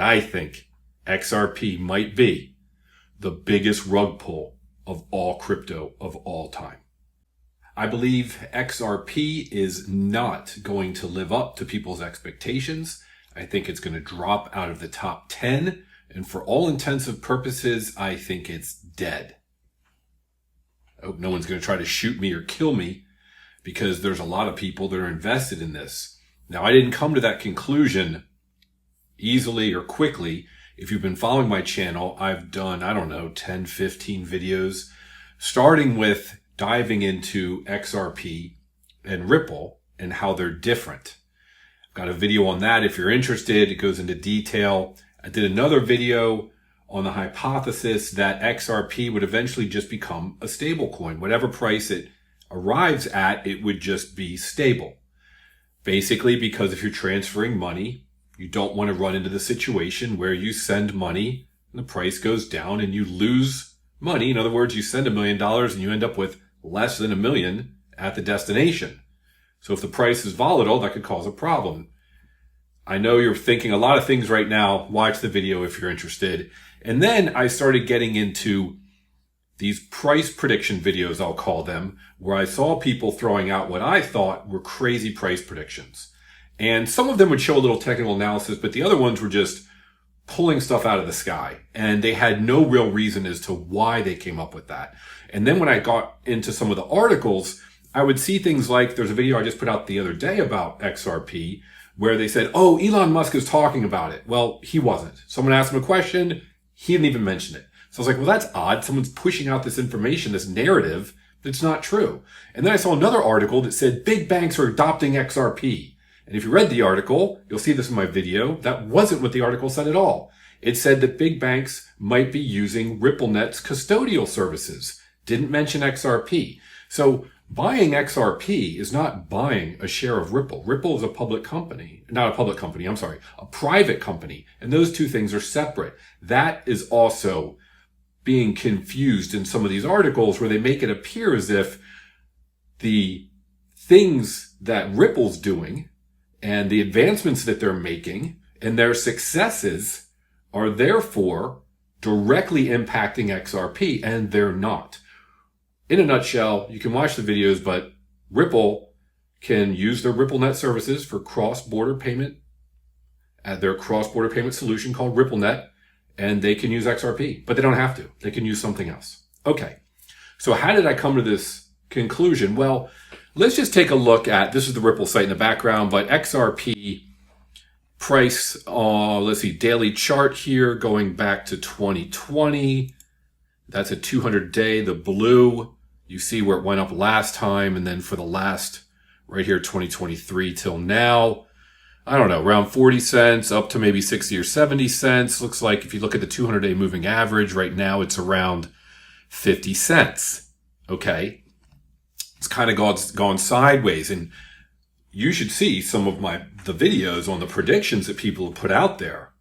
I think XRP might be the biggest rug pull of all crypto of all time. I believe XRP is not going to live up to people's expectations. I think it's going to drop out of the top 10. And for all intensive purposes, I think it's dead. I hope no one's going to try to shoot me or kill me because there's a lot of people that are invested in this. Now, I didn't come to that conclusion easily or quickly. If you've been following my channel, I've done, 10, 15 videos, starting with diving into XRP and Ripple and how they're different. I've got a video on that if you're interested. It goes into detail. I did another video on the hypothesis that XRP would eventually just become a stable coin. Whatever price it arrives at, it would just be stable. Basically, because if you're transferring money, you don't want to run into the situation where you send money and the price goes down and you lose money. In other words, you send $1 million and you end up with less than $1 million at the destination. So if the price is volatile, that could cause a problem. I know you're thinking a lot of things right now. Watch the video if you're interested. And then I started getting into these price prediction videos, I'll call them, where I saw people throwing out what I thought were crazy price predictions. And some of them would show a little technical analysis, but the other ones were just pulling stuff out of the sky. And they had no real reason as to why they came up with that. And then when I got into some of the articles, I would see things like, there's a video I just put out the other day about XRP, where they said, oh, Elon Musk is talking about it. Well, he wasn't. Someone asked him a question. He didn't even mention it. So I was like, well, that's odd. Someone's pushing out this information, this narrative that's not true. And then I saw another article that said big banks are adopting XRP. And if you read the article, you'll see this in my video. That wasn't what the article said at all. It said that big banks might be using RippleNet's custodial services. Didn't mention XRP. So buying XRP is not buying a share of Ripple. Ripple is a public company, not a public company, a private company. And those two things are separate. That is also being confused in some of these articles where they make it appear as if the things that Ripple's doing and the advancements that they're making and their successes are therefore directly impacting XRP, and they're not. In a nutshell, you can watch the videos, but Ripple can use their RippleNet services for cross-border payment at their cross-border payment solution called RippleNet, and they can use XRP, but they don't have to. They can use something else. Okay, so how did I come to this conclusion? Well, let's just take a look at, this is the Ripple site in the background, but XRP price, let's see, daily chart here going back to 2020. That's a 200-day, the blue. You see where it went up last time, and then for the last, right here, 2023 till now, I don't know, around 40 cents up to maybe 60 or 70 cents. Looks like if you look at the 200-day moving average, right now it's around 50 cents. Okay. It's kind of gone sideways, and you should see some of the videos on the predictions that people have put out there.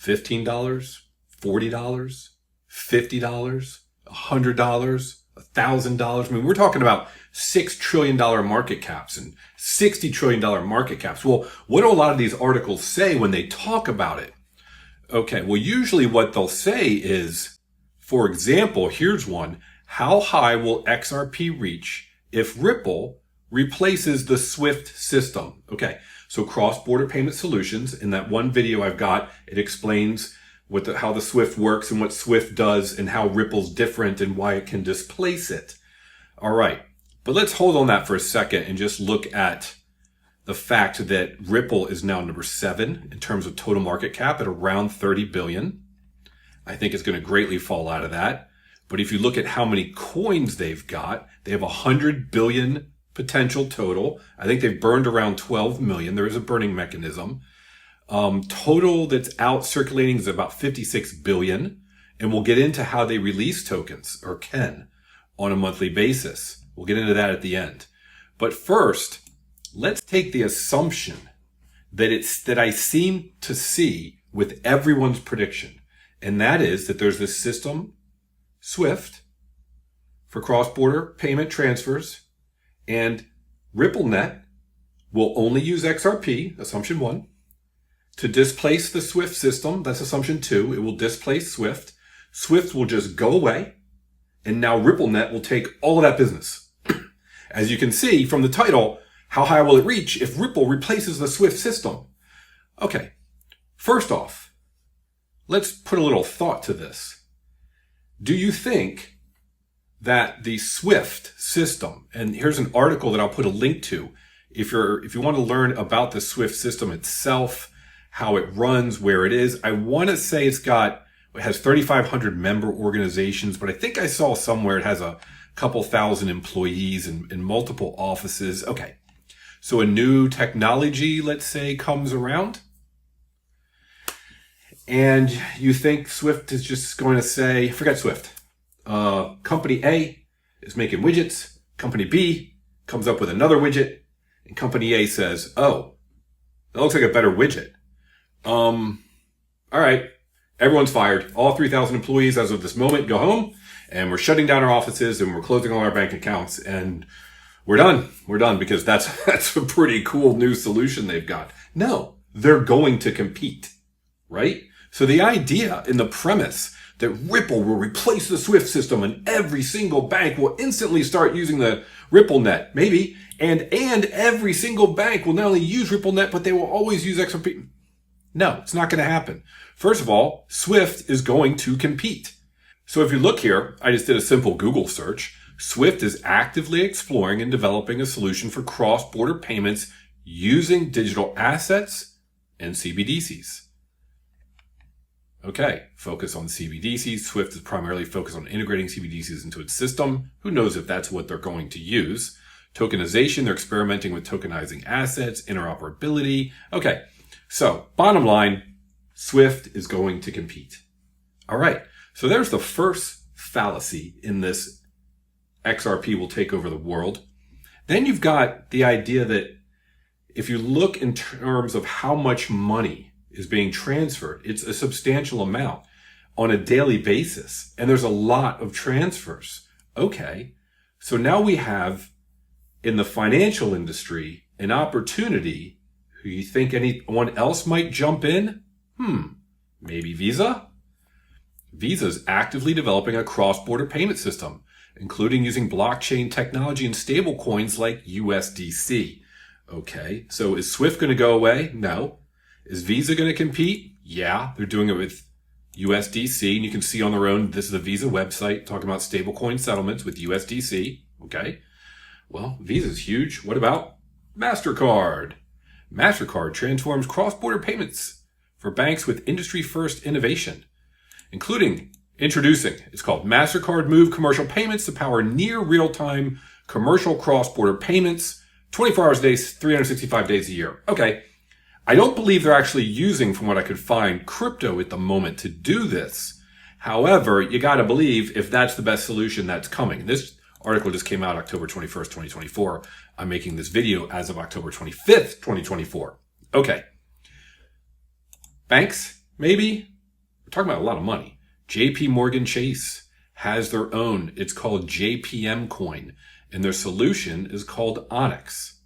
$15, $40, $50, $100, $1,000. I mean, we're talking about $6 trillion market caps and $60 trillion market caps. Well, what do a lot of these articles say when they talk about it? Okay, well, usually what they'll say is, for example, here's one. How high will XRP reach if Ripple replaces the SWIFT system? Okay, so cross-border payment solutions. In that one video I've got, it explains how the SWIFT works and what SWIFT does and how Ripple's different and why it can displace it. All right, but let's hold on that for a second and just look at the fact that Ripple is now number 7 in terms of total market cap at around 30 billion. I think it's going to greatly fall out of that. But if you look at how many coins they've got, they have 100 billion potential total. I think they've burned around 12 million. There is a burning mechanism. Total that's out circulating is about 56 billion. And we'll get into how they release tokens, or can, on a monthly basis. We'll get into that at the end. But first, let's take the assumption that I seem to see with everyone's prediction. And that is that there's this system, SWIFT, for cross-border payment transfers, and RippleNet will only use XRP, assumption 1. to displace the SWIFT system. That's assumption 2. It will displace SWIFT. SWIFT will just go away. And now RippleNet will take all of that business. As you can see from the title, how high will it reach if Ripple replaces the SWIFT system? Okay. First off, let's put a little thought to this. Do you think that the SWIFT system, and here's an article that I'll put a link to, if you want to learn about the SWIFT system itself, how it runs, where it is, I want to say it has 3,500 member organizations, but I think I saw somewhere it has a couple thousand employees in multiple offices. Okay. So a new technology, let's say, comes around. And you think Swift is just going to say, forget Swift. Company A is making widgets. Company B comes up with another widget. And company A says, oh, that looks like a better widget. All right. Everyone's fired. All 3,000 employees as of this moment go home. And we're shutting down our offices and we're closing all our bank accounts. And we're done. We're done because that's a pretty cool new solution they've got. No, they're going to compete, right? So the idea in the premise that Ripple will replace the SWIFT system and every single bank will instantly start using the RippleNet, maybe, and every single bank will not only use RippleNet, but they will always use XRP. No, it's not going to happen. First of all, SWIFT is going to compete. So if you look here, I just did a simple Google search. SWIFT is actively exploring and developing a solution for cross-border payments using digital assets and CBDCs. Okay, focus on CBDCs. SWIFT is primarily focused on integrating CBDCs into its system. Who knows if that's what they're going to use? Tokenization, they're experimenting with tokenizing assets, interoperability. Okay, so bottom line, SWIFT is going to compete. All right, so there's the first fallacy in this XRP will take over the world. Then you've got the idea that if you look in terms of how much money is being transferred, it's a substantial amount on a daily basis. And there's a lot of transfers. Okay. So now we have in the financial industry an opportunity. Who you think anyone else might jump in? Maybe Visa? Visa is actively developing a cross-border payment system, including using blockchain technology and stable coins like USDC. Okay, so is SWIFT going to go away? No. Is Visa going to compete? Yeah, they're doing it with USDC, and you can see on their own, this is a Visa website talking about stablecoin settlements with USDC. Okay, well, Visa's huge. What about MasterCard? MasterCard transforms cross-border payments for banks with industry-first innovation, including introducing, it's called MasterCard Move Commercial Payments to power near real-time commercial cross-border payments, 24 hours a day, 365 days a year. Okay. I don't believe they're actually using, from what I could find, crypto at the moment to do this. However, you got to believe if that's the best solution that's coming. This article just came out October 21st, 2024. I'm making this video as of October 25th, 2024. Okay. Banks, maybe? We're talking about a lot of money. JP Morgan Chase has their own. It's called JPM coin, and their solution is called Onyx.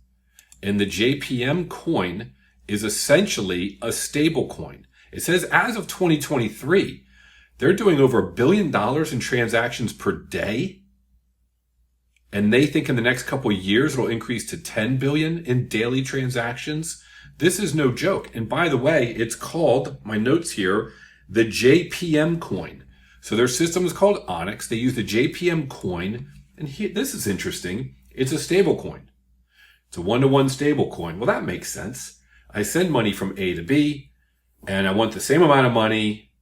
And the JPM coin is essentially a stable coin. It says as of 2023, they're doing over $1 billion in transactions per day. And they think in the next couple of years, it'll increase to 10 billion in daily transactions. This is no joke. And by the way, it's called, my notes here, the JPM coin. So their system is called Onyx. They use the JPM coin. And here, this is interesting. It's a stable coin. It's a one-to-one stable coin. Well, that makes sense. I send money from A to B, and I want the same amount of money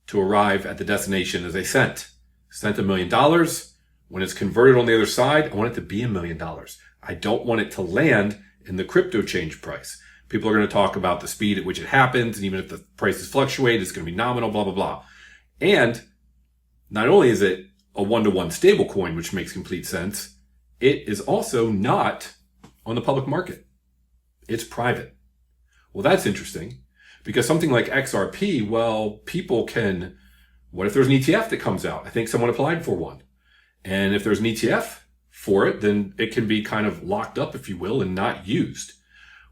to arrive at the destination as I sent. Sent $1 million. When it's converted on the other side, I want it to be $1 million. I don't want it to land in the crypto change price. People are going to talk about the speed at which it happens, and even if the prices fluctuate, it's going to be nominal, blah, blah, blah. And not only is it a one-to-one stable coin, which makes complete sense, it is also not on the public market. It's private. Well, that's interesting because something like XRP, well, people can, what if there's an ETF that comes out? I think someone applied for one. And if there's an ETF for it, then it can be kind of locked up, if you will, and not used.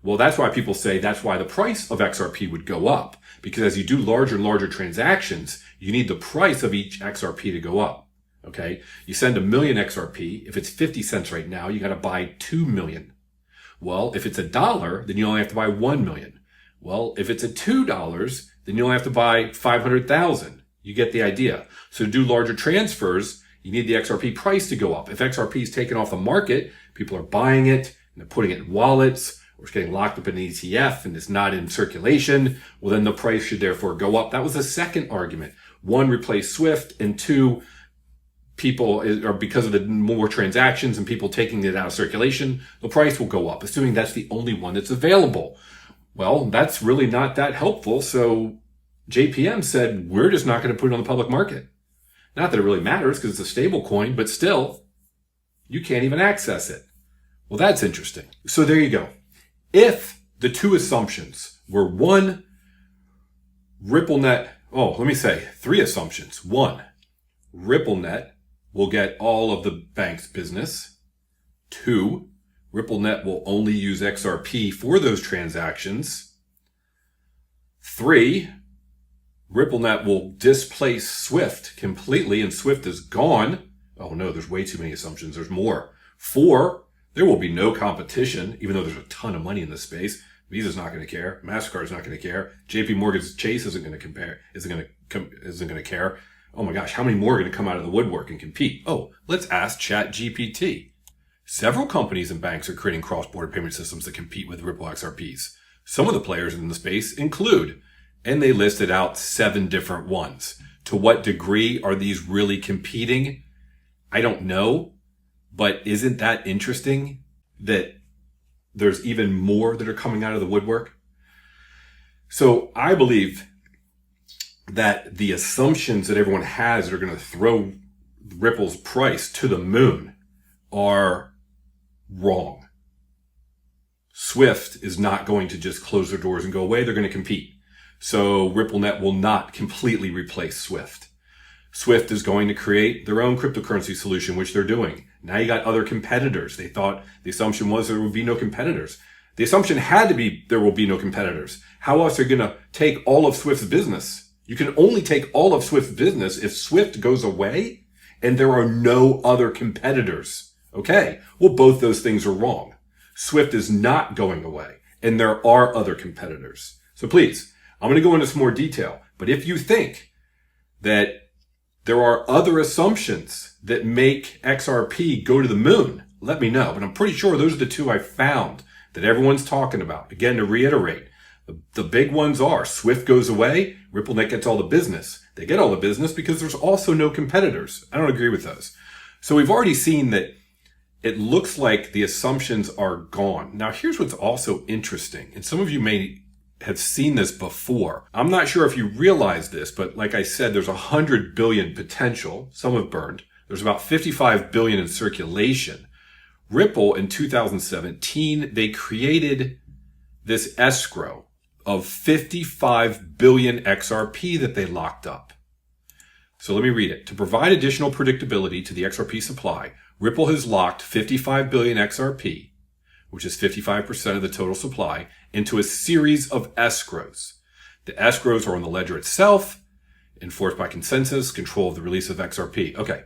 Well, that's why people say that's why the price of XRP would go up. Because as you do larger and larger transactions, you need the price of each XRP to go up. Okay? You send 1 million XRP. If it's 50 cents right now, you got to buy 2 million. Well, if it's $1, then you only have to buy 1 million. Well, if it's at $2, then you only have to buy 500,000. You get the idea. So to do larger transfers, you need the XRP price to go up. If XRP is taken off the market, people are buying it and they're putting it in wallets, or it's getting locked up in an ETF and it's not in circulation, well, then the price should therefore go up. That was the second argument. One, replace SWIFT, and two, people are because of the more transactions and people taking it out of circulation, the price will go up, assuming that's the only one that's available. Well, that's really not that helpful. So JPM said, we're just not going to put it on the public market. Not that it really matters because it's a stable coin, but still, you can't even access it. Well, that's interesting. So there you go. If the two assumptions were one, RippleNet, three assumptions. One, RippleNet will get all of the bank's business. Two, RippleNet will only use XRP for those transactions. Three, RippleNet will displace SWIFT completely and SWIFT is gone. Oh no, there's way too many assumptions. There's more. Four, there will be no competition, even though there's a ton of money in this space. Visa's not going to care. MasterCard's not going to care. JP Morgan's Chase isn't going to care. Oh my gosh, how many more are going to come out of the woodwork and compete? Oh, let's ask ChatGPT. Several companies and banks are creating cross-border payment systems that compete with Ripple XRPs. Some of the players in the space include, and they listed out 7 different ones. To what degree are these really competing? I don't know, but isn't that interesting that there's even more that are coming out of the woodwork? So I believe that the assumptions that everyone has that are going to throw Ripple's price to the moon are wrong. SWIFT is not going to just close their doors and go away. They're going to compete. So RippleNet will not completely replace SWIFT. SWIFT is going to create their own cryptocurrency solution, which they're doing. Now you got other competitors. They thought the assumption was there would be no competitors. The assumption had to be there will be no competitors. How else are you going to take all of SWIFT's business? You can only take all of SWIFT's business if SWIFT goes away and there are no other competitors. Okay, well, both those things are wrong. SWIFT is not going away and there are other competitors. So please, I'm going to go into some more detail. But if you think that there are other assumptions that make XRP go to the moon, let me know. But I'm pretty sure those are the two I found that everyone's talking about. Again, to reiterate, the big ones are SWIFT goes away, RippleNet gets all the business. They get all the business because there's also no competitors. I don't agree with those. So we've already seen that it looks like the assumptions are gone. Now, here's what's also interesting, and some of you may have seen this before. I'm not sure if you realize this, but like I said, there's 100 billion potential. Some have burned. There's about 55 billion in circulation. Ripple in 2017, they created this escrow of 55 billion XRP that they locked up. So let me read it. To provide additional predictability to the XRP supply, Ripple has locked 55 billion XRP, which is 55% of the total supply, into a series of escrows. The escrows are on the ledger itself, enforced by consensus, control of the release of XRP. Okay.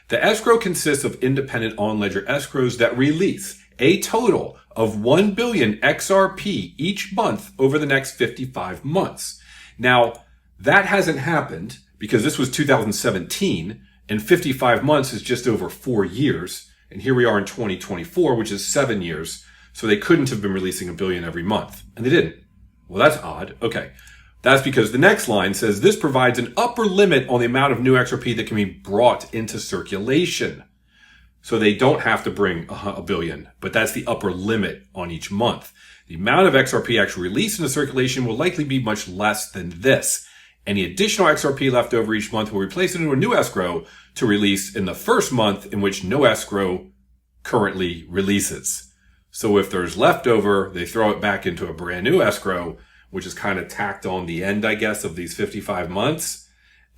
The escrow consists of independent on-ledger escrows that release a total of 1 billion XRP each month over the next 55 months. Now, that hasn't happened because this was 2017 and 55 months is just over 4 years. And here we are in 2024, which is 7 years. So they couldn't have been releasing 1 billion every month. And they didn't. Well, that's odd. Okay. That's because the next line says this provides an upper limit on the amount of new XRP that can be brought into circulation. So they don't have to bring 1 billion, but that's the upper limit on each month. The amount of XRP actually released into circulation will likely be much less than this. Any additional XRP left over each month will replace it into a new escrow to release in the first month in which no escrow currently releases. So if there's leftover, they throw it back into a brand new escrow, which is kind of tacked on the end, I guess, of these 55 months.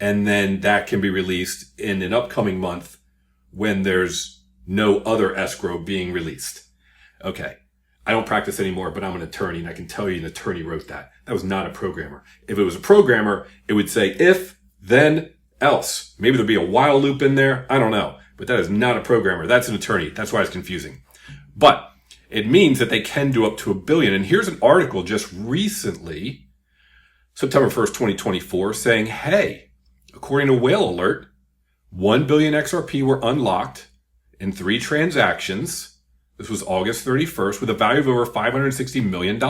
And then that can be released in an upcoming month when there's no other escrow being released. Okay. I don't practice anymore, but I'm an attorney, and I can tell you an attorney wrote that. That was not a programmer. If it was a programmer, it would say if, then, else. Maybe there'll be a while loop in there. I don't know. But that is not a programmer. That's an attorney. That's why it's confusing. But it means that they can do up to $1 billion. And here's an article just recently, September 1st, 2024, saying, hey, according to Whale Alert, 1 billion XRP were unlocked in 3 transactions. This was August 31st with a value of over $560 million.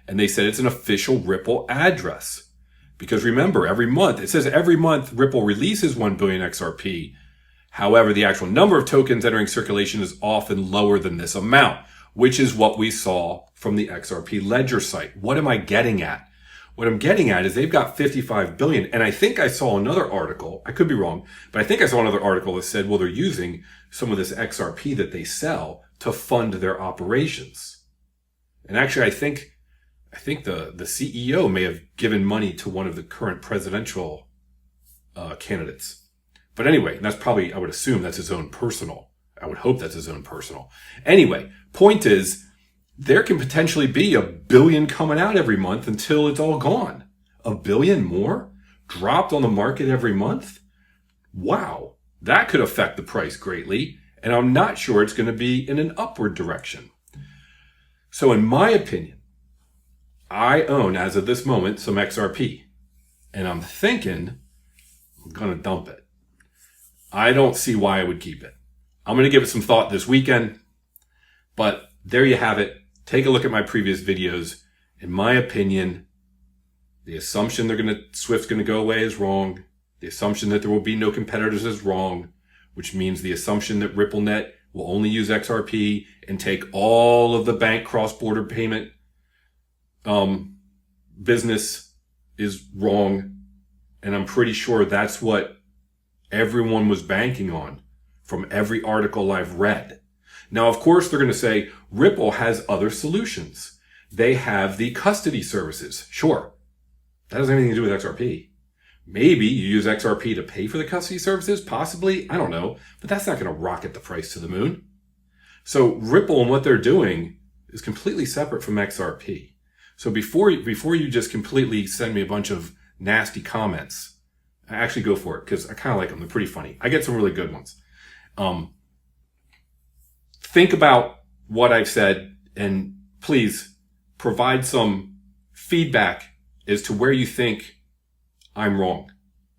And they said it's an official Ripple address. Because remember, every month, it says every month Ripple releases 1 billion XRP. However, the actual number of tokens entering circulation is often lower than this amount, which is what we saw from the XRP ledger site. What am I getting at? What I'm getting at is they've got 55 billion. And I think I saw another article, I could be wrong, but I think I saw another article that said, well, they're using some of this XRP that they sell to fund their operations. And actually, I think the CEO may have given money to one of the current presidential candidates. But anyway, that's probably, I would assume that's his own personal. I would hope that's his own personal. Anyway, point is, there can potentially be 1 billion coming out every month until it's all gone. 1 billion more dropped on the market every month? Wow, that could affect the price greatly. And I'm not sure it's going to be in an upward direction. So in my opinion, I own, as of this moment, some XRP. And I'm thinking I'm going to dump it. I don't see why I would keep it. I'm going to give it some thought this weekend. But there you have it. Take a look at my previous videos. In my opinion, the assumption Swift's going to go away is wrong. The assumption that there will be no competitors is wrong, which means the assumption that RippleNet will only use XRP and take all of the bank cross-border payment business is wrong. And I'm pretty sure that's what everyone was banking on from every article I've read. Now, of course, they're going to say Ripple has other solutions. They have the custody services. Sure. That doesn't have anything to do with XRP. Maybe you use XRP to pay for the custody services, possibly. I don't know. But that's not going to rocket the price to the moon. So Ripple and what they're doing is completely separate from XRP. So before you just completely send me a bunch of nasty comments, I actually go for it because I kind of like them. They're pretty funny. I get some really good ones. Think about what I've said and please provide some feedback as to where you think I'm wrong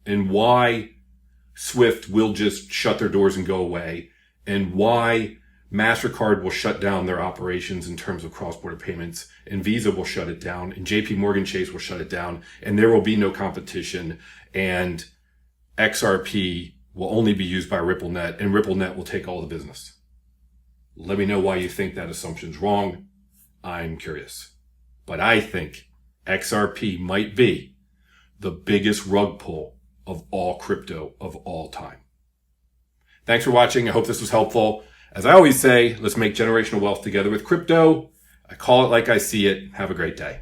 and why Swift will just shut their doors and go away and why MasterCard will shut down their operations in terms of cross-border payments and Visa will shut it down and JP Morgan Chase will shut it down and there will be no competition and XRP will only be used by RippleNet and RippleNet will take all the business. Let me know why you think that assumption's wrong. I'm curious. But I think XRP might be the biggest rug pull of all crypto of all time. Thanks for watching. I hope this was helpful. As I always say, let's make generational wealth together with crypto. I call it like I see it. Have a great day.